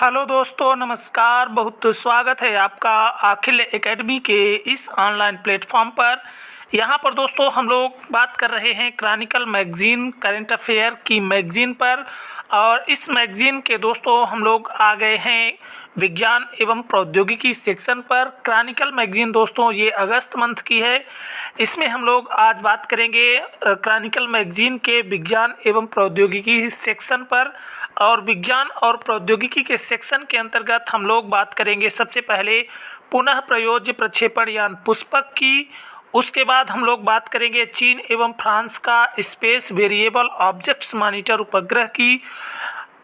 Hello दोस्तों, नमस्कार। बहुत स्वागत है आपका अखिल एकेडमी के इस ऑनलाइन प्लेटफॉर्म पर। यहाँ पर दोस्तों हम लोग बात कर रहे हैं क्रॉनिकल मैगज़ीन करंट अफेयर की मैगज़ीन पर। और इस मैगज़ीन के दोस्तों हम लोग आ गए हैं विज्ञान एवं प्रौद्योगिकी सेक्शन पर। क्रॉनिकल मैगज़ीन दोस्तों ये अगस्त मंथ की है। इसमें हम लोग आज बात करेंगे क्रॉनिकल मैगज़ीन के विज्ञान एवं प्रौद्योगिकी सेक्शन पर। और विज्ञान और प्रौद्योगिकी के सेक्शन के अंतर्गत हम लोग बात करेंगे सबसे पहले पुनः प्रयोज्य प्रक्षेपण यान पुष्पक की। उसके बाद हम लोग बात करेंगे चीन एवं फ्रांस का स्पेस वेरिएबल ऑब्जेक्ट्स मॉनिटर उपग्रह की,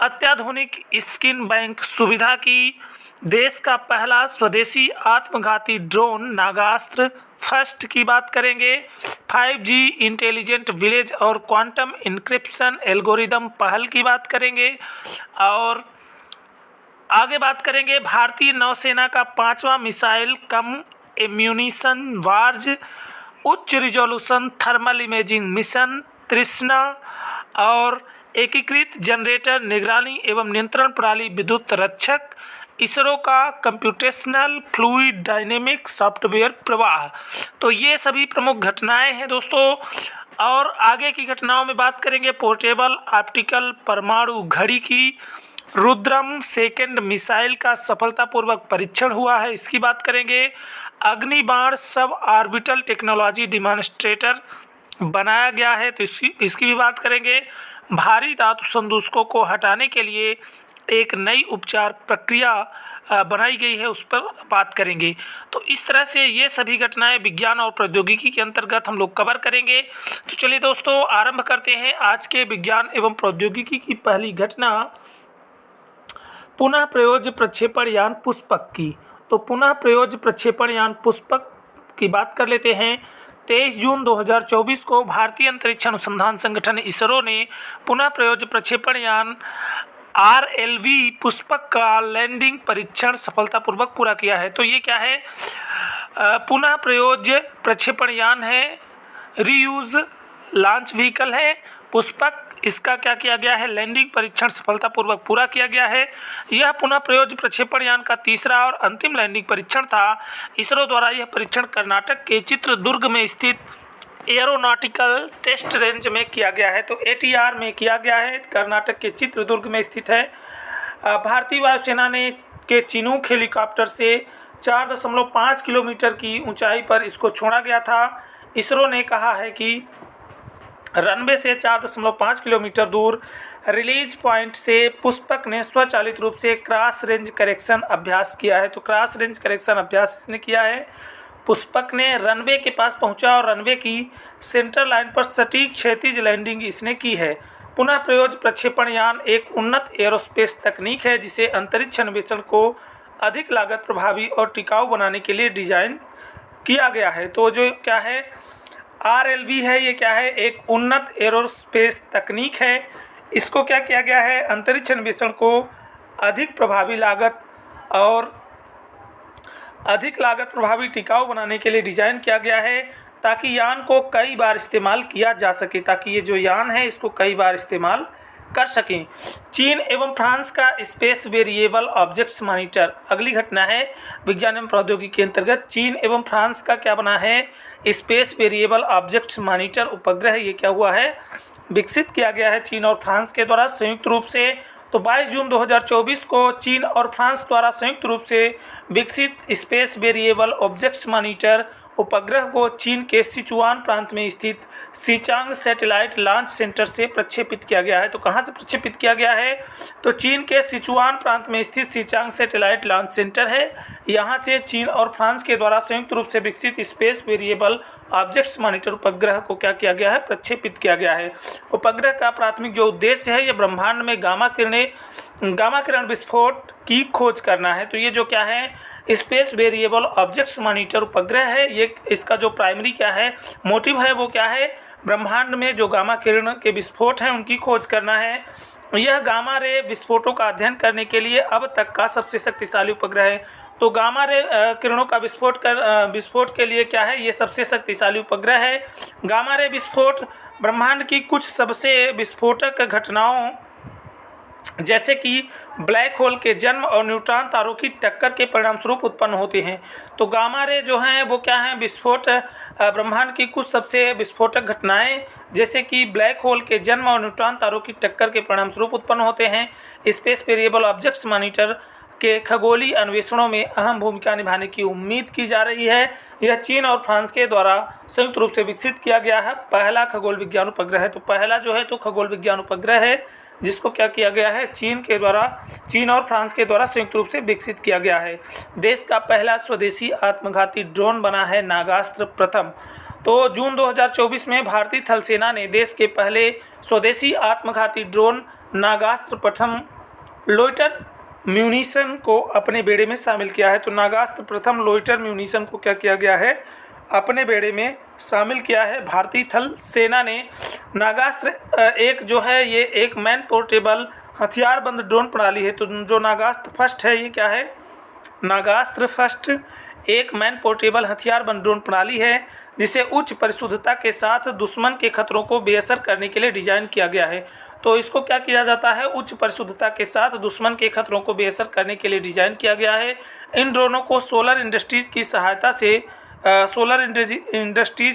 अत्याधुनिक स्किन बैंक सुविधा की, देश का पहला स्वदेशी आत्मघाती ड्रोन नागास्त्र फर्स्ट की बात करेंगे, 5G इंटेलिजेंट विलेज और क्वांटम इंक्रिप्शन एल्गोरिदम पहल की बात करेंगे। और आगे बात करेंगे भारतीय नौसेना का 5वां मिसाइल कम एम्यूनिशन वार्ज उच्च रिजोल्यूशन थर्मल इमेजिंग मिशन तृष्णा और एकीकृत जनरेटर निगरानी एवं नियंत्रण प्रणाली विद्युत रक्षक, इसरो का कंप्यूटेशनल फ्लूइड डायनेमिक सॉफ्टवेयर प्रवाह। तो ये सभी प्रमुख घटनाएं हैं दोस्तों। और आगे की घटनाओं में बात करेंगे पोर्टेबल ऑप्टिकल परमाणु घड़ी की, रुद्रम सेकेंड मिसाइल का सफलतापूर्वक परीक्षण हुआ है, इसकी बात करेंगे। अग्निबाण सब ऑर्बिटल टेक्नोलॉजी डिमॉन्स्ट्रेटर बनाया गया है, तो इसकी भी बात करेंगे। भारी धातु संदूषकों को हटाने के लिए एक नई उपचार प्रक्रिया बनाई गई है, उस पर बात करेंगे। तो इस तरह से ये सभी घटनाएं विज्ञान और प्रौद्योगिकी के अंतर्गत हम लोग कवर करेंगे। तो चलिए दोस्तों आरंभ करते हैं आज के विज्ञान एवं प्रौद्योगिकी की पहली घटना पुनः प्रयोज्य प्रक्षेपण यान पुष्पक की। तो पुनः प्रयोज्य प्रक्षेपण यान पुष्पक की बात कर लेते हैं। 23 जून 2024 को भारतीय अंतरिक्ष अनुसंधान संगठन इसरो ने पुनः प्रयोज्य प्रक्षेपण यान RLV पुष्पक का लैंडिंग परीक्षण सफलतापूर्वक पूरा किया है। तो ये क्या है? पुनः प्रयोज्य प्रक्षेपण यान है, रीयूज लॉन्च व्हीकल है पुष्पक। इसका क्या किया गया है? लैंडिंग परीक्षण सफलतापूर्वक पूरा किया गया है। यह पुनः प्रयोज्य प्रक्षेपण यान का तीसरा और अंतिम लैंडिंग परीक्षण था। इसरो द्वारा यह परीक्षण कर्नाटक के चित्रदुर्ग में स्थित एरोनॉटिकल टेस्ट रेंज में किया गया है। तो ATR में किया गया है, कर्नाटक के चित्रदुर्ग में स्थित है। भारतीय वायुसेना ने के चिनूक हेलीकॉप्टर से 4.5 किलोमीटर की ऊंचाई पर इसको छोड़ा गया था। इसरो ने कहा है कि रनवे से 4.5 किलोमीटर दूर रिलीज पॉइंट से पुष्पक ने स्वचालित रूप से क्रॉस रेंज करेक्शन अभ्यास किया है। तो क्रॉस रेंज करेक्शन अभ्यास इसने किया है। पुष्पक ने रनवे के पास पहुंचा और रनवे की सेंटर लाइन पर सटीक क्षैतिज लैंडिंग इसने की है। पुनः प्रयोज्य प्रक्षेपण यान एक उन्नत एरोस्पेस तकनीक है जिसे अंतरिक्ष अन्वेषण को अधिक लागत प्रभावी और टिकाऊ बनाने के लिए डिजाइन किया गया है। तो जो क्या है RLV है, ये क्या है? एक उन्नत एरोस्पेस तकनीक है। इसको क्या किया गया है? अंतरिक्ष अन्वेषण को अधिक लागत प्रभावी टिकाऊ बनाने के लिए डिजाइन किया गया है ताकि यान को कई बार इस्तेमाल किया जा सके, ताकि ये जो यान है इसको कई बार इस्तेमाल कर सकें। चीन एवं फ्रांस का स्पेस वेरिएबल ऑब्जेक्ट्स मॉनिटर। अगली घटना है विज्ञान एवं प्रौद्योगिकी के अंतर्गत चीन एवं फ्रांस का क्या बना है? स्पेस वेरिएबल ऑब्जेक्ट्स मॉनिटर उपग्रह। ये क्या हुआ है? विकसित किया गया है चीन और फ्रांस के द्वारा संयुक्त रूप से। तो 22 जून 2024 को चीन और फ्रांस द्वारा संयुक्त रूप से विकसित स्पेस वेरिएबल ऑब्जेक्ट्स मॉनिटर उपग्रह को चीन के सिचुआन प्रांत में स्थित सीचांग सैटेलाइट लॉन्च सेंटर से प्रक्षेपित किया गया है। तो कहाँ से प्रक्षेपित किया गया है? तो चीन के सिचुआन प्रांत में स्थित सीचांग सैटेलाइट लॉन्च सेंटर है। यहाँ से चीन और फ्रांस के द्वारा संयुक्त रूप से विकसित स्पेस वेरिएबल ऑब्जेक्ट्स मॉनिटर उपग्रह को क्या किया गया है? प्रक्षेपित किया गया है। उपग्रह का प्राथमिक जो उद्देश्य है, यह ब्रह्मांड में गामा किरण विस्फोट की खोज करना है। तो ये जो क्या है? स्पेस वेरिएबल ऑब्जेक्ट्स मॉनिटर उपग्रह है। ये इसका जो प्राइमरी क्या है मोटिव है वो क्या है? ब्रह्मांड में जो गामा किरण के विस्फोट हैं उनकी खोज करना है। यह गामा रे विस्फोटों का अध्ययन करने के लिए अब तक का सबसे शक्तिशाली उपग्रह है। तो गामा रे किरणों का विस्फोट के लिए क्या है? ये सबसे शक्तिशाली उपग्रह है। गामा रे विस्फोट ब्रह्मांड की कुछ सबसे विस्फोटक घटनाओं जैसे कि ब्लैक होल के जन्म और न्यूट्रॉन तारों की टक्कर के परिणामस्वरूप उत्पन्न होते हैं। तो गामा रे जो हैं वो क्या हैं, विस्फोट ब्रह्मांड की कुछ सबसे विस्फोटक घटनाएं जैसे कि ब्लैक होल के जन्म और न्यूट्रॉन तारों की टक्कर के परिणामस्वरूप उत्पन्न होते हैं। स्पेस वेरिएबल ऑब्जेक्ट्स मॉनिटर के खगोलीय अन्वेषणों में अहम भूमिका निभाने की उम्मीद की जा रही है। यह चीन और फ्रांस के द्वारा संयुक्त रूप से विकसित किया गया है पहला खगोल विज्ञान उपग्रह है। तो पहला जो है तो खगोल विज्ञान उपग्रह है जिसको क्या किया गया है, चीन और फ्रांस के द्वारा संयुक्त रूप से विकसित किया गया है। देश का पहला स्वदेशी आत्मघाती ड्रोन बना है नागास्त्र प्रथम। तो जून 2024 में भारतीय थल सेना ने देश के पहले स्वदेशी आत्मघाती ड्रोन नागास्त्र प्रथम लोइटर म्यूनिशन को अपने बेड़े में शामिल किया है। तो नागास्त्र प्रथम लोइटर म्यूनिशन को क्या किया गया है, अपने बेड़े में शामिल किया है भारतीय थल सेना ने। नागास्त्र एक जो है ये एक मैन पोर्टेबल हथियारबंद ड्रोन प्रणाली है। तो जो नागास्त्र फर्स्ट है ये क्या है, नागास्त्र फर्स्ट एक मैन पोर्टेबल हथियारबंद ड्रोन प्रणाली है जिसे उच्च परिशुद्धता के साथ दुश्मन के खतरों को बेअसर करने के लिए डिजाइन किया गया है। तो इसको क्या किया जाता है, उच्च परिशुद्धता के साथ दुश्मन के खतरों को बेअसर करने के लिए डिजाइन किया गया है। इन ड्रोनों को सोलर इंडस्ट्रीज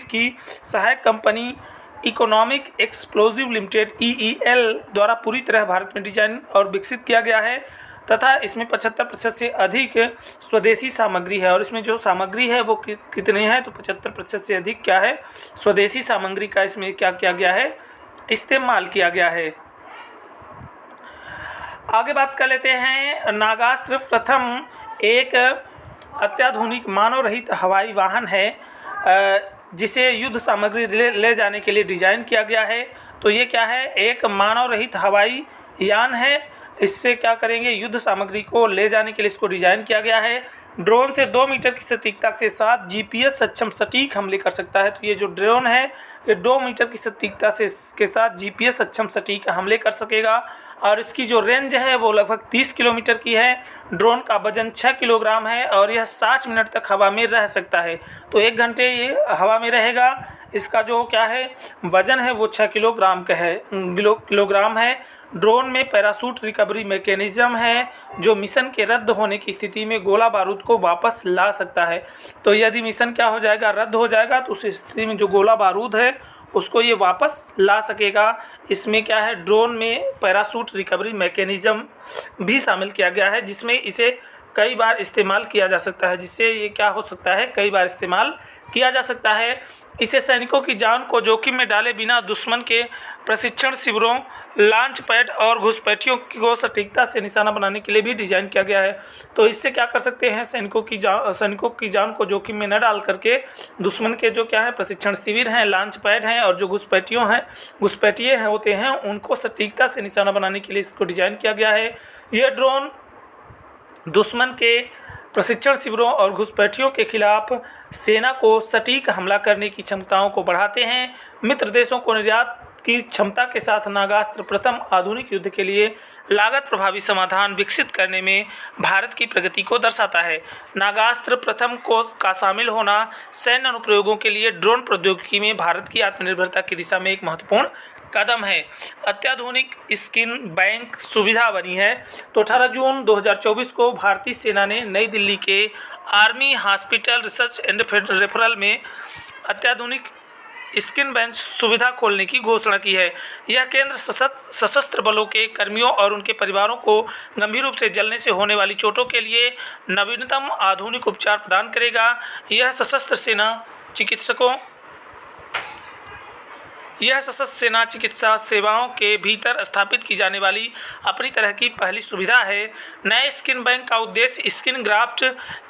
की सहायक company economic explosive limited EEL द्वारा पूरी तरह भारत में डिजाइन और विकसित किया गया है तथा इसमें 75% से अधिक स्वदेशी सामग्री है। और इसमें जो सामग्री है वो कितनी है, तो 75% से अधिक क्या है, स्वदेशी सामग्री का इसमें क्या किया गया है, इस्तेमाल किया गया है। आगे बात कर लेते हैं। नागास्त्र प्रथम एक अत्याधुनिक मानव रहित हवाई वाहन है जिसे युद्ध सामग्री ले जाने के लिए डिजाइन किया गया है। तो ये क्या है, एक मानव रहित हवाई यान है। इससे क्या करेंगे, युद्ध सामग्री को ले जाने के लिए इसको डिजाइन किया गया है। ड्रोन से 2 मीटर की सटीकता के साथ GPS सक्षम सटीक हमले कर सकता है। तो ये जो ड्रोन है ये 2 मीटर की सटीकता के साथ GPS सक्षम सटीक हमले कर सकेगा और इसकी जो रेंज है वो लगभग 30 किलोमीटर की है। ड्रोन का वजन 6 किलोग्राम है और यह 60 मिनट तक हवा में रह सकता है। तो 1 घंटे ये हवा में रहेगा। इसका जो क्या है वजन है वो 6 किलोग्राम है। ड्रोन में पैराशूट रिकवरी मैकेनिज्म है जो मिशन के रद्द होने की स्थिति में गोला बारूद को वापस ला सकता है। तो यदि मिशन क्या हो जाएगा, रद्द हो जाएगा, तो उस स्थिति में जो गोला बारूद है उसको ये वापस ला सकेगा। इसमें क्या है, ड्रोन में पैराशूट रिकवरी मैकेनिज्म भी शामिल किया गया है जिसमें इसे कई बार इस्तेमाल किया जा सकता है, जिससे ये क्या हो सकता है, कई बार इस्तेमाल किया जा सकता है। इसे सैनिकों की जान को जोखिम में डाले बिना दुश्मन के प्रशिक्षण शिविरों, लॉन्च पैड और घुसपैठियों को सटीकता से निशाना बनाने के लिए भी डिज़ाइन किया गया है। तो इससे क्या कर सकते हैं, सैनिकों की जान को जोखिम में न डाल करके दुश्मन के जो क्या है प्रशिक्षण शिविर हैं, लॉन्च पैड हैं और जो घुसपैठिए हैं होते हैं उनको सटीकता से निशाना बनाने के लिए इसको डिज़ाइन किया गया है। यह ड्रोन दुश्मन के प्रशिक्षण शिविरों और घुसपैठियों के खिलाफ सेना को सटीक हमला करने की क्षमताओं को बढ़ाते हैं। मित्र देशों को निर्यात की क्षमता के साथ नागास्त्र प्रथम आधुनिक युद्ध के लिए लागत प्रभावी समाधान विकसित करने में भारत की प्रगति को दर्शाता है। नागास्त्र प्रथम का शामिल होना सैन्य अनुप्रयोगों के लिए ड्रोन प्रौद्योगिकी में भारत की आत्मनिर्भरता की दिशा में एक महत्वपूर्ण कदम है। अत्याधुनिक स्किन बैंक सुविधा बनी है। तो 18 जून 2024 को भारतीय सेना ने नई दिल्ली के army hospital research and referral में अत्याधुनिक स्किन बेंच सुविधा खोलने की घोषणा की है। यह केंद्र सशस्त्र बलों के कर्मियों और उनके परिवारों को गंभीर रूप से जलने से होने वाली चोटों के लिए नवीनतम आधुनिक उपचार प्रदान करेगा। यह सशस्त्र सेना चिकित्सा सेवाओं के भीतर स्थापित की जाने वाली अपनी तरह की पहली सुविधा है। नए स्किन बैंक का उद्देश्य स्किन ग्राफ्ट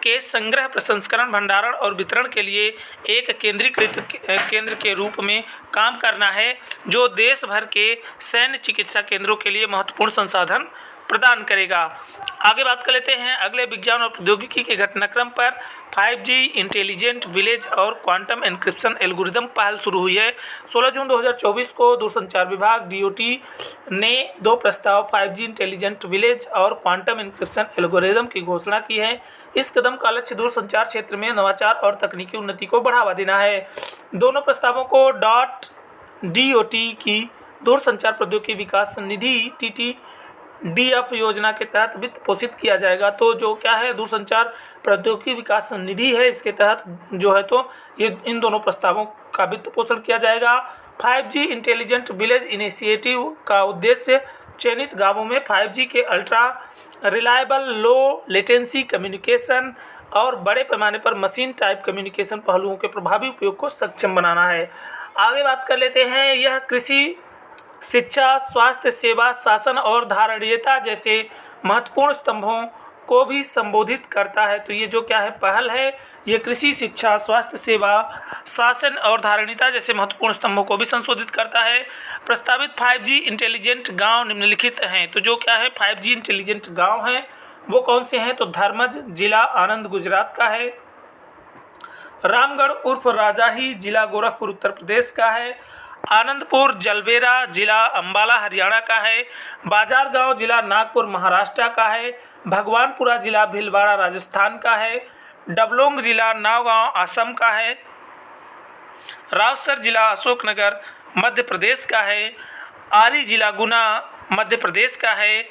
के संग्रह, प्रसंस्करण, भंडारण और वितरण के लिए एक केंद्रीकृत केंद्र के रूप में काम करना है जो देश भर के सैन्य चिकित्सा केंद्रों के लिए महत्वपूर्ण संसाधन प्रदान करेगा। आगे बात कर लेते हैं अगले विज्ञान और प्रौद्योगिकी के घटनाक्रम पर। 5G इंटेलिजेंट विलेज और क्वांटम एन्क्रिप्शन एल्गोरिदम पहल शुरू हुई है। 16 जून 2024 को दूरसंचार विभाग DOT ने 2 प्रस्ताव 5G इंटेलिजेंट विलेज और क्वांटम एन्क्रिप्शन एल्गोरिदम की घोषणा की है। इस कदम का लक्ष्य दूरसंचार क्षेत्र में नवाचार और तकनीकी उन्नति को बढ़ावा देना है। दोनों प्रस्तावों को DOT की दूरसंचार प्रौद्योगिकी विकास निधि DF योजना के तहत वित्त पोषित किया जाएगा। तो जो क्या है, दूरसंचार प्रौद्योगिकी विकास निधि है, इसके तहत जो है तो ये इन दोनों प्रस्तावों का वित्त पोषण किया जाएगा। 5G इंटेलिजेंट विलेज इनिशिएटिव का उद्देश्य चयनित गांवों में 5G के ultra reliable low latency communication और बड़े पैमाने पर मशीन टाइप कम्युनिकेशन पहलुओं के प्रभावी उपयोग को सक्षम बनाना है। आगे बात कर लेते हैं, यह कृषि, शिक्षा, स्वास्थ्य सेवा, शासन और धारणीयता जैसे महत्वपूर्ण स्तंभों को भी संबोधित करता है। तो ये जो क्या है, पहल है, ये कृषि, शिक्षा, स्वास्थ्य सेवा, शासन और धारणीयता जैसे महत्वपूर्ण स्तंभों को भी संशोधित करता है। प्रस्तावित 5G इंटेलिजेंट गांव निम्नलिखित हैं। तो जो क्या है, 5G इंटेलिजेंट गांव हैं वो कौन से हैं, तो धर्मज, जिला आनंद, गुजरात का है। रामगढ़ उर्फ राजाही, जिला गोरखपुर, उत्तर प्रदेश का है। आनंदपुर जलबेरा, जिला अंबाला, हरियाणा का है। बाजार गांव, जिला नागपुर, महाराष्ट्र का है। भगवानपुरा, जिला भीलवाड़ा, राजस्थान का है। डबलोंग, जिला नौगांव, असम का है। रावसर, जिला अशोकनगर, मध्य प्रदेश का है। आरी, जिला गुना, मध्य प्रदेश का है।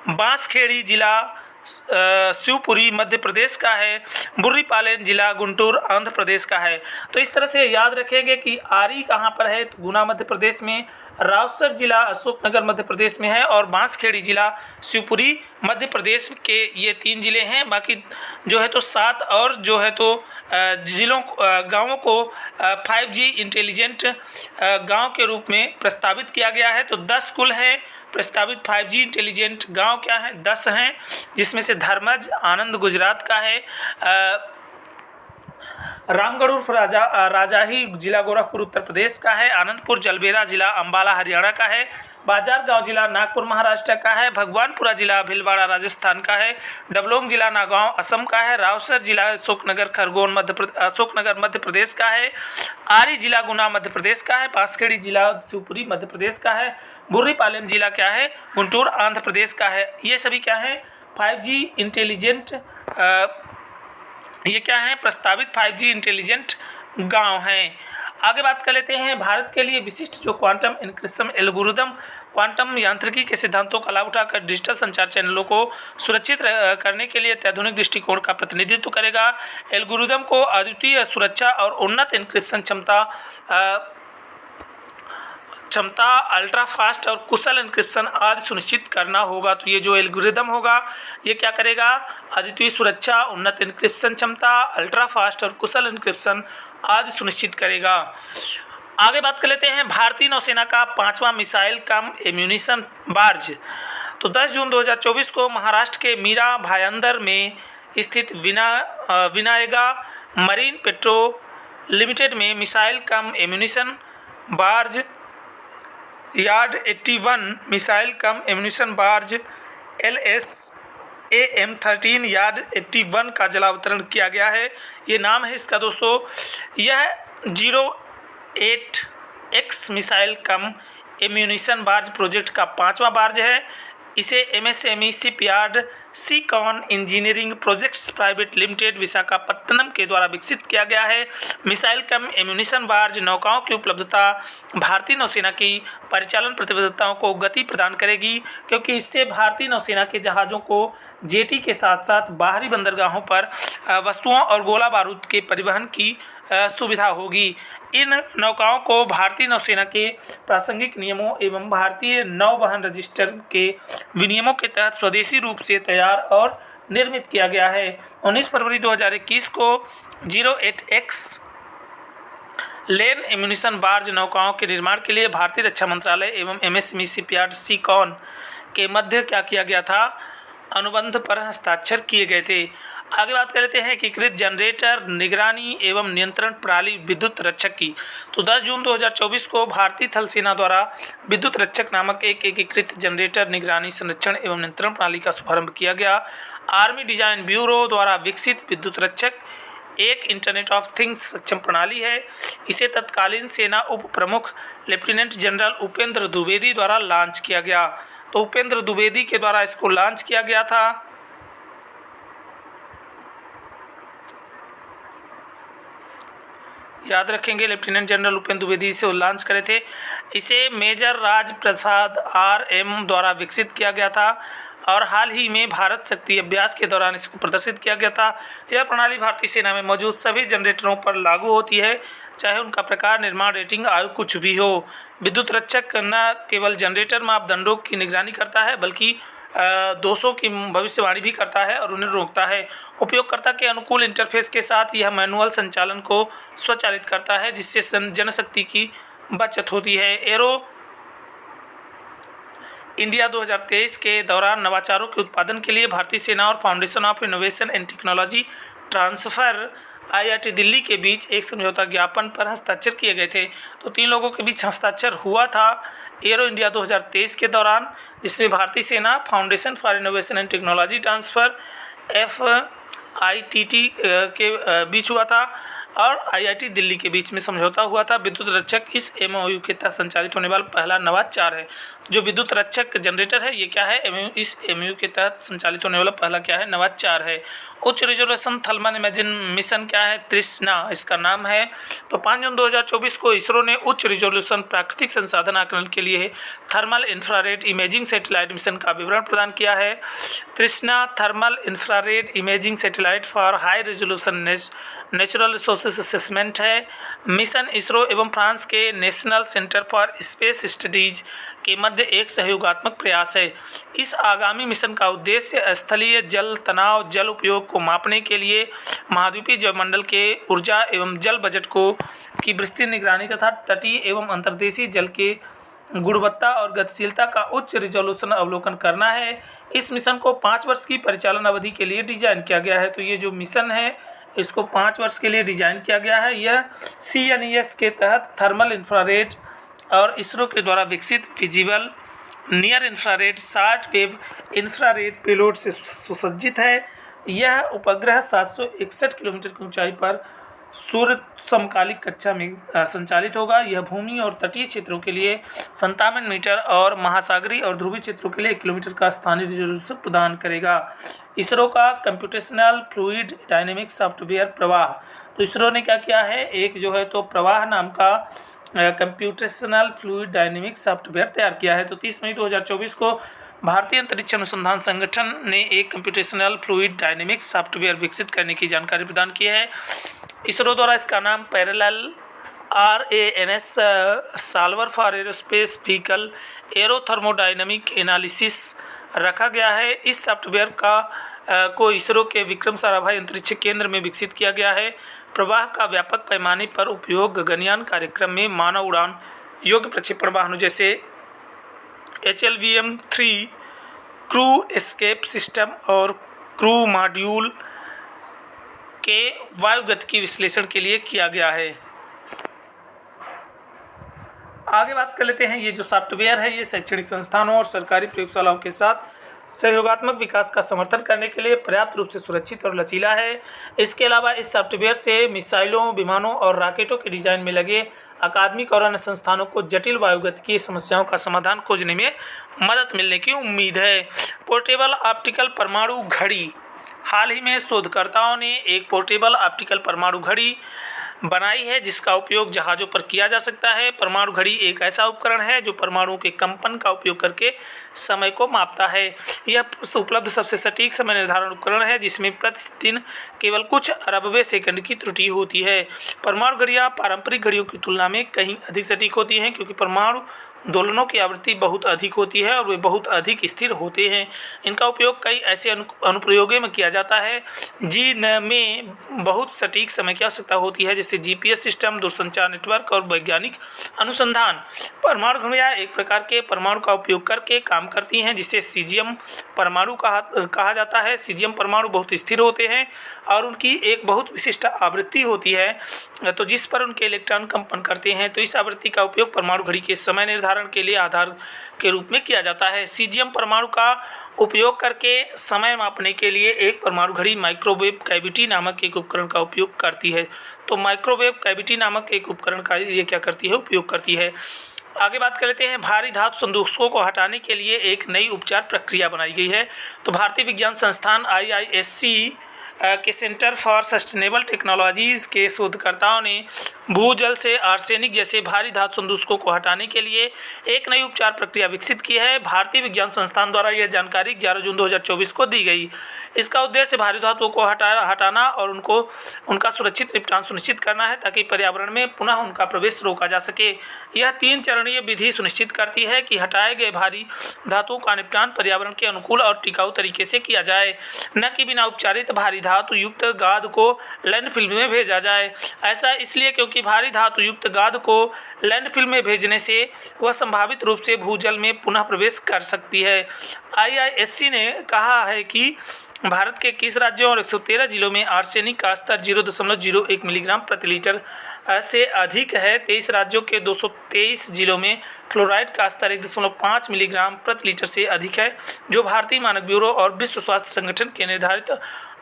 बांसखेड़ी, जिला शिवपुरी, मध्य प्रदेश का है। बुर्रीपालेन, जिला गुंटूर, आंध्र प्रदेश का है। तो इस तरह से याद रखेंगे कि आरी कहाँ पर है, तो गुना मध्य प्रदेश में, रावसर जिला अशोकनगर मध्य प्रदेश में है, और बांसखेड़ी जिला शिवपुरी मध्य प्रदेश के ये 3 जिले हैं। बाकी जो है तो 7 और जो है तो जिलों गाँवों को 5G इंटेलिजेंट गांव के रूप में प्रस्तावित किया गया है। तो 10 कुल है प्रस्तावित 5G इंटेलिजेंट गांव, क्या है, 10 हैं, जिसमें से धर्मज आनंद गुजरात का है। रामगढ़ उर्फ राजाही, जिला गोरखपुर, उत्तर प्रदेश का है। आनंदपुर जलबेरा, जिला अंबाला, हरियाणा का है। बाजार गांव, जिला नागपुर, महाराष्ट्र का है। भगवानपुरा, जिला भीलवाड़ा, राजस्थान का है। डबलोंग, जिला नागांव, असम का है। रावसर, जिला अशोकनगर, खरगोन, अशोकनगर, मध्य प्रदेश का है। आरी, जिला गुना, मध्य प्रदेश का है। बांसखेड़ी, जिला शिवपुरी, मध्य प्रदेश का है। बुर्रीपालेम, जिला क्या है, गुंटूर, आंध्र प्रदेश का है। ये सभी क्या है, 5G इंटेलिजेंट ये क्या है, प्रस्तावित 5G इंटेलिजेंट गांव हैं। आगे बात कर लेते हैं, भारत के लिए विशिष्ट जो क्वांटम एन्क्रिप्शन एल्गोरिदम क्वांटम यांत्रिकी के सिद्धांतों का लाभ उठाकर डिजिटल संचार चैनलों को सुरक्षित करने के लिए अत्याधुनिक दृष्टिकोण का प्रतिनिधित्व करेगा। एल्गोरिदम को अद्वितीय सुरक्षा और उन्नत एन्क्रिप्शन क्षमता, अल्ट्रा फास्ट और कुशल एन्क्रिप्शन आदि सुनिश्चित करना होगा। तो ये जो एल्गोरिदम होगा ये क्या करेगा, अद्वितीय सुरक्षा, उन्नत एन्क्रिप्शन क्षमता, अल्ट्रा फास्ट और कुशल एन्क्रिप्शन आदि सुनिश्चित करेगा। आगे बात कर लेते हैं, भारतीय नौसेना का 5वां मिसाइल कम एम्यूनिशन बार्ज। तो 10 जून 2024 को महाराष्ट्र के मीरा भायंदर में स्थित विनायगा मरीन पेट्रो लिमिटेड में missile cum ammunition barge yard 81 missile cum ammunition barge LSAM-13 yard 81 का जलावतरण किया गया है। ये नाम है इसका दोस्तों। यह 08X missile cum ammunition barge project का 5वां बार्ज है। इसे MSME shipyard Secon engineering projects private limited Visakhapatnam के द्वारा विकसित किया गया है। मिसाइल कम एम्यूनिशन बार्ज नौकाओं की उपलब्धता भारतीय नौसेना की परिचालन प्रतिबद्धताओं को गति प्रदान करेगी, क्योंकि इससे भारतीय नौसेना के जहाज़ों को जेटी के साथ साथ बाहरी बंदरगाहों पर वस्तुओं और गोला बारूद के परिवहन की सुविधा होगी। इन नौकाओं को भारतीय नौसेना के प्रासंगिक नियमों एवं भारतीय नौवहन रजिस्टर के विनियमों के तहत स्वदेशी रूप से तैयार और निर्मित किया गया है। 19 फरवरी 2021 को 08X लेन एम्यूनिशन बार्ज नौकाओं के निर्माण के लिए भारतीय रक्षा मंत्रालय एवं MSME शिपयार्ड सीकॉन के मध्य क्या किया गया था, अनुबंध पर हस्ताक्षर किए गए थे। आगे बात कर लेते हैं एकीकृत जनरेटर निगरानी एवं नियंत्रण प्रणाली विद्युत रक्षक की। तो 10 जून 2024 को भारतीय थल सेना द्वारा विद्युत रक्षक नामक एक एकीकृत जनरेटर निगरानी संरक्षण एवं नियंत्रण प्रणाली का शुभारंभ किया गया। आर्मी डिजाइन ब्यूरो द्वारा विकसित विद्युत रक्षक एक इंटरनेट ऑफ थिंग्स सक्षम प्रणाली है। इसे तत्कालीन सेना उप प्रमुख लेफ्टिनेंट जनरल उपेंद्र द्विवेदी द्वारा लॉन्च किया गया। तो उपेंद्र द्विवेदी के द्वारा इसको लॉन्च किया गया था। याद रखेंगे लेफ्टिनेंट जनरल उपेंद्र द्विवेदी इसे लॉन्च करे थे। इसे मेजर राज प्रसाद RM द्वारा विकसित किया गया था और हाल ही में भारत शक्ति अभ्यास के दौरान इसको प्रदर्शित किया गया था। यह प्रणाली भारतीय सेना में मौजूद सभी जनरेटरों पर लागू होती है, चाहे उनका प्रकार, निर्माण, रेटिंग, आयु कुछ भी हो। विद्युत रक्षक न केवल जनरेटर मापदंडों की निगरानी करता है बल्कि दोषों की भविष्यवाणी भी करता है और उन्हें रोकता है। उपयोगकर्ता के अनुकूल इंटरफेस के साथ यह मैनुअल संचालन को स्वचालित करता है, जिससे जनशक्ति की बचत होती है। एरो इंडिया 2023 के दौरान नवाचारों के उत्पादन के लिए भारतीय सेना और foundation of innovation and technology transfer IIT Delhi के बीच एक समझौता ज्ञापन पर हस्ताक्षर किए गए थे। तो 3 लोगों के बीच हस्ताक्षर हुआ था एरो इंडिया 2023 के दौरान, जिसमें भारतीय सेना, foundation for innovation and technology transfer FITT के बीच हुआ था और IIT दिल्ली के बीच में समझौता हुआ था। विद्युत रक्षक इस MOU के तहत संचालित होने वाला पहला नवाचार है। जो विद्युत रक्षक जनरेटर है ये क्या है, इस MOU के तहत संचालित होने वाला पहला क्या है, नवाचार है। उच्च रिजोल्यूशन थर्मल इमेजिंग मिशन क्या है, तृष्णा इसका नाम है। तो 5 जून 2024 को इसरो ने उच्च रिजोल्यूशन प्राकृतिक संसाधन आकलन के लिए thermal infrared imaging satellite mission का विवरण प्रदान किया है। तृष्णा thermal infrared imaging satellite for high resolution natural resources assessment है। मिशन इसरो एवं फ्रांस के national centre for space studies के मध्य एक सहयोगात्मक प्रयास है। इस आगामी मिशन का उद्देश्य स्थलीय जल तनाव, जल उपयोग को मापने के लिए महाद्वीपीय जलमंडल के ऊर्जा एवं जल बजट की विस्तृत निगरानी तथा तटीय एवं अंतर्देशीय जल के गुणवत्ता और गतिशीलता का उच्च रिजोल्यूशन अवलोकन करना है। इस मिशन को 5 वर्ष की परिचालन अवधि के लिए डिजाइन किया गया है। तो ये जो मिशन है इसको 5 वर्ष के लिए डिजाइन किया गया है। यह CNES के तहत थर्मल इंफ्रारेड और इसरो के द्वारा विकसित visible near infrared short wave infrared payload से सुसज्जित है। यह उपग्रह 761 किलोमीटर की ऊंचाई पर सूर्य समकालिक कक्षा में संचालित होगा। यह भूमि और तटीय क्षेत्रों के लिए 57 मीटर और महासागरीय और ध्रुवीय क्षेत्रों के लिए 1 किलोमीटर का स्थानीय रिजोल्यूशन प्रदान करेगा। इसरो का कंप्यूटेशनल फ्लूइड डायनेमिक्स सॉफ्टवेयर प्रवाह, तो इसरो ने क्या किया है, एक जो है तो प्रवाह नाम का कंप्यूटेशनल फ्लूइड डायनेमिक्स सॉफ्टवेयर तैयार किया है। तो 30 मई 2024 को भारतीय अंतरिक्ष अनुसंधान संगठन ने एक कंप्यूटेशनल फ्लूइड डायनेमिक्स सॉफ्टवेयर विकसित करने की जानकारी प्रदान की है। इसरो द्वारा इसका नाम parallel RANS solver for aerospace vehicle aerothermodynamic analysis रखा गया है। इस सॉफ्टवेयर को इसरो के विक्रम साराभाई अंतरिक्ष केंद्र में विकसित किया गया है। प्रवाह का व्यापक पैमाने पर उपयोग गगनयान कार्यक्रम में मानव उड़ान योग्य प्रक्षेपण वाहनों जैसे HLVM-3 क्रू एस्केप सिस्टम और क्रू मॉड्यूल के वायुगतिकी विश्लेषण के लिए किया गया है। आगे बात कर लेते हैं, ये जो सॉफ्टवेयर है ये शैक्षणिक संस्थानों और सरकारी प्रयोगशालाओं के साथ सहयोगात्मक विकास का समर्थन करने के लिए पर्याप्त रूप से सुरक्षित और लचीला है। इसके अलावा इस सॉफ्टवेयर से मिसाइलों, विमानों और रॉकेटों के डिजाइन में लगे अकादमिक और अन्य संस्थानों को जटिल वायुगतिकीय समस्याओं का समाधान खोजने में मदद मिलने की उम्मीद है। पोर्टेबल ऑप्टिकल परमाणु घड़ी, हाल ही में शोधकर्ताओं ने एक पोर्टेबल ऑप्टिकल परमाणु घड़ी बनाई है जिसका उपयोग जहाज़ों पर किया जा सकता है। परमाणु घड़ी एक ऐसा उपकरण है जो परमाणुओं के कंपन का उपयोग करके समय को मापता है। यह उपलब्ध सबसे सटीक समय निर्धारण उपकरण है जिसमें प्रतिदिन केवल कुछ अरबवें सेकंड की त्रुटि होती है। परमाणु घड़ियाँ पारंपरिक घड़ियों की तुलना में कहीं अधिक सटीक होती हैं क्योंकि परमाणु दोलनों की आवृत्ति बहुत अधिक होती है और वे बहुत अधिक स्थिर होते हैं। इनका उपयोग कई ऐसे अनुप्रयोगों में किया जाता है जिनमें बहुत सटीक समय की आवश्यकता होती है, जैसे GPS सिस्टम, दूरसंचार नेटवर्क और वैज्ञानिक अनुसंधान। परमाणु घड़ियाँ एक प्रकार के परमाणु का उपयोग करके काम करती हैं जिसे सीजियम परमाणु कहा जाता है। सीजियम परमाणु बहुत स्थिर होते हैं और उनकी एक बहुत विशिष्ट आवृत्ति होती है तो जिस पर उनके इलेक्ट्रॉन कंपन करते हैं। तो इस आवृत्ति का उपयोग परमाणु घड़ी के समय निर्धारण के लिए आधार के रूप में किया जाता है। सीजियम परमाणु का उपयोग करके समय मापने के लिए एक परमाणु घड़ी माइक्रोवेव कैविटी नामक एक उपकरण का उपयोग करती है। तो माइक्रोवेव कैविटी नामक एक उपकरण का ये क्या करती है, उपयोग करती है। आगे बात कर लेते हैं, भारी धातु संदूकों को हटाने के लिए एक नई उपचार प्रक्रिया बनाई गई है। तो भारतीय विज्ञान संस्थान IISc के सेंटर फॉर सस्टेनेबल टेक्नोलॉजीज़ के शोधकर्ताओं ने भूजल से आर्सेनिक जैसे भारी धातु संदूषकों को हटाने के लिए एक नई उपचार प्रक्रिया विकसित की है। भारतीय विज्ञान संस्थान द्वारा यह जानकारी 11 जून 2024 को दी गई। इसका उद्देश्य भारी धातुओं को हटाना और उनका सुरक्षित निपटान सुनिश्चित करना है, ताकि पर्यावरण में पुनः उनका प्रवेश रोका जा सके। यह 3 चरणीय विधि सुनिश्चित करती है कि हटाए गए भारी धातुओं का निपटान पर्यावरण के अनुकूल और टिकाऊ तरीके से किया जाए, न कि बिना उपचारित भारी धातु युक्त गाद को लैंडफिल में भेजा जाए। ऐसा इसलिए क्योंकि भारी धातु युक्त गाद को लैंडफिल में भेजने से वह संभावित रूप से भूजल में पुनः प्रवेश कर सकती है। IISc ने कहा है कि भारत के 21 राज्यों और 113 जिलों में आर्सेनिक का स्तर 0.01 मिलीग्राम प्रति लीटर से अधिक है। 23 राज्यों के 223 जिलों में फ्लोराइड का स्तर 1.5 मिलीग्राम प्रति लीटर से अधिक है, जो भारतीय मानक ब्यूरो और विश्व स्वास्थ्य संगठन के निर्धारित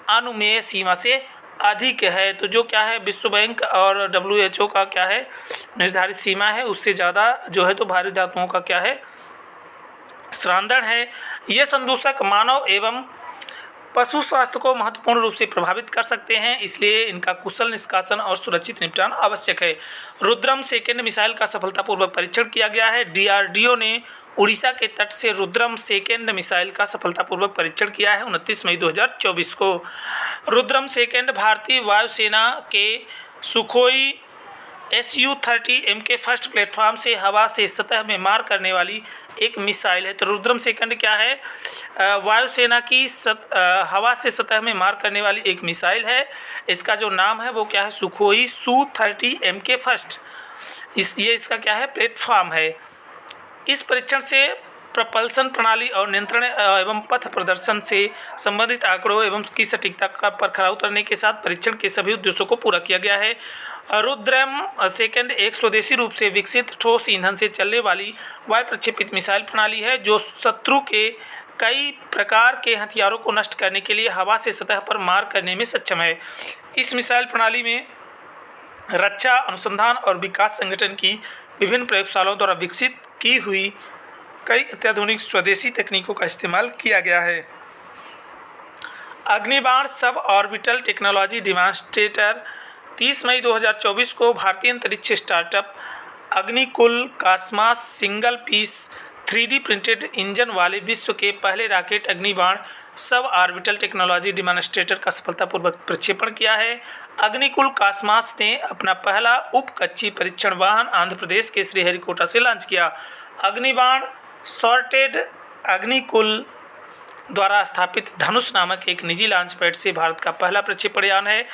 अनुमेय सीमा से अधिक है। तो जो क्या है, विश्व बैंक और WHO का क्या है निर्धारित सीमा है, उससे ज़्यादा जो है तो भारी धातुओं का क्या है संदर्भ है। ये संदूषक मानव एवं पशु स्वास्थ्य को महत्वपूर्ण रूप से प्रभावित कर सकते हैं, इसलिए इनका कुशल निष्कासन और सुरक्षित निपटान आवश्यक है। रुद्रम सेकंड मिसाइल का सफलतापूर्वक परीक्षण किया गया है। DRDO ने उड़ीसा के तट से रुद्रम सेकंड मिसाइल का सफलतापूर्वक परीक्षण किया है 29 मई 2024 को। रुद्रम सेकंड भारतीय वायुसेना के Sukhoi Su-30 MK first platform से हवा से सतह में मार करने वाली एक मिसाइल है। तो रुद्रम सेकंड क्या है, वायुसेना की हवा से सतह में मार करने वाली एक मिसाइल है। इसका जो नाम है वो क्या है, सुखोई Su-30 MK फर्स्ट। ये इसका क्या है प्लेटफॉर्म है। इस परीक्षण से प्रपल्सन प्रणाली और नियंत्रण एवं पथ प्रदर्शन से संबंधित आंकड़ों एवं की सटीकता पर खरा उतरने के साथ परीक्षण के सभी उद्देश्यों को पूरा किया गया है। रुद्रम सेकंड एक स्वदेशी रूप से विकसित ठोस ईंधन से चलने वाली वायु प्रक्षेपित मिसाइल प्रणाली है, जो शत्रु के कई प्रकार के हथियारों को नष्ट करने के लिए हवा से सतह पर मार करने में सक्षम है। इस मिसाइल प्रणाली में रक्षा अनुसंधान और विकास संगठन की विभिन्न प्रयोगशालाओं द्वारा विकसित की हुई कई अत्याधुनिक स्वदेशी तकनीकों का इस्तेमाल किया गया है। अग्निबाण सब ऑर्बिटल टेक्नोलॉजी डेमोन्स्ट्रेटर 30 मई 2024 को भारतीय अंतरिक्ष startup Agnikul Cosmos single piece 3D printed engine वाले विश्व के पहले rocket अग्निबाण sub orbital technology demonstrator का सफलतापूर्वक प्रक्षेपण किया है। अग्निकुल कॉस्मॉस ने अपना पहला उपकक्षीय परीक्षण वाहन आंध्र प्रदेश के श्रीहरिकोटा से लॉन्च किया। अग्निबाण सॉर्टेड अग्निकुल द्वारा स्थापित धनुष नामक एक निजी लॉन्च पैड से भारत का पहला प्रक्षेपण यान है।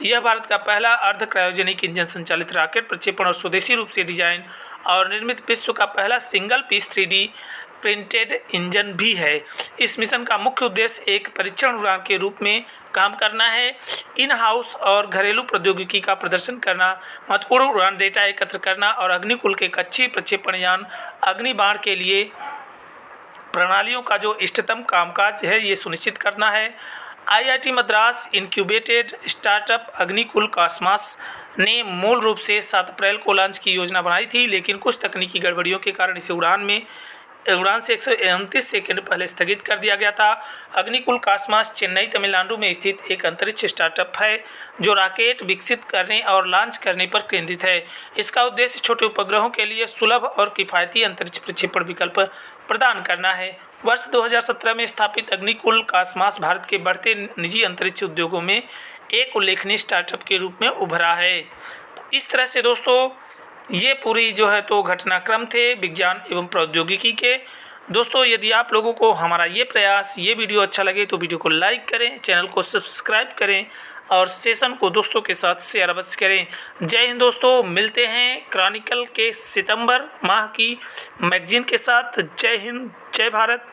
यह भारत का पहला अर्ध क्रायोजेनिक इंजन संचालित रॉकेट प्रक्षेपण और स्वदेशी रूप से डिजाइन और निर्मित विश्व का पहला single piece 3D printed engine भी है। इस मिशन का मुख्य उद्देश्य एक परीक्षण उड़ान के रूप में काम करना है। इन हाउस और घरेलू प्रौद्योगिकी का प्रदर्शन करना, महत्वपूर्ण उड़ान डेटा एकत्र करना और अग्निकुल के कक्षीय प्रक्षेपण यान अग्निबाण के लिए प्रणालियों का जो इष्टतम कामकाज है ये सुनिश्चित करना है। IIT Madras incubated startup Agnikul Cosmos ने मूल रूप से 7 अप्रैल को लॉन्च की योजना बनाई थी, लेकिन कुछ तकनीकी गड़बड़ियों के कारण इसे उड़ान से 129 सेकंड पहले स्थगित कर दिया गया था। अग्निकुल कॉस्मॉस चेन्नई तमिलनाडु में स्थित एक अंतरिक्ष स्टार्टअप है जो रॉकेट विकसित करने और लॉन्च करने पर केंद्रित है। इसका उद्देश्य छोटे उपग्रहों के लिए सुलभ और किफ़ायती अंतरिक्ष प्रक्षेपण विकल्प प्रदान करना है। वर्ष 2017 में स्थापित अग्निकुल कॉस्मॉस भारत के बढ़ते निजी अंतरिक्ष उद्योगों में एक उल्लेखनीय स्टार्टअप के रूप में उभरा है। तो इस तरह से दोस्तों ये पूरी जो है तो घटनाक्रम थे विज्ञान एवं प्रौद्योगिकी के। दोस्तों यदि आप लोगों को हमारा ये प्रयास ये वीडियो अच्छा लगे तो वीडियो को लाइक करें, चैनल को सब्सक्राइब करें और सेशन को दोस्तों के साथ शेयर अवश्य करें। जय हिंद दोस्तों, मिलते हैं क्रॉनिकल के सितंबर माह की मैगजीन के साथ। जय हिंद, जय भारत।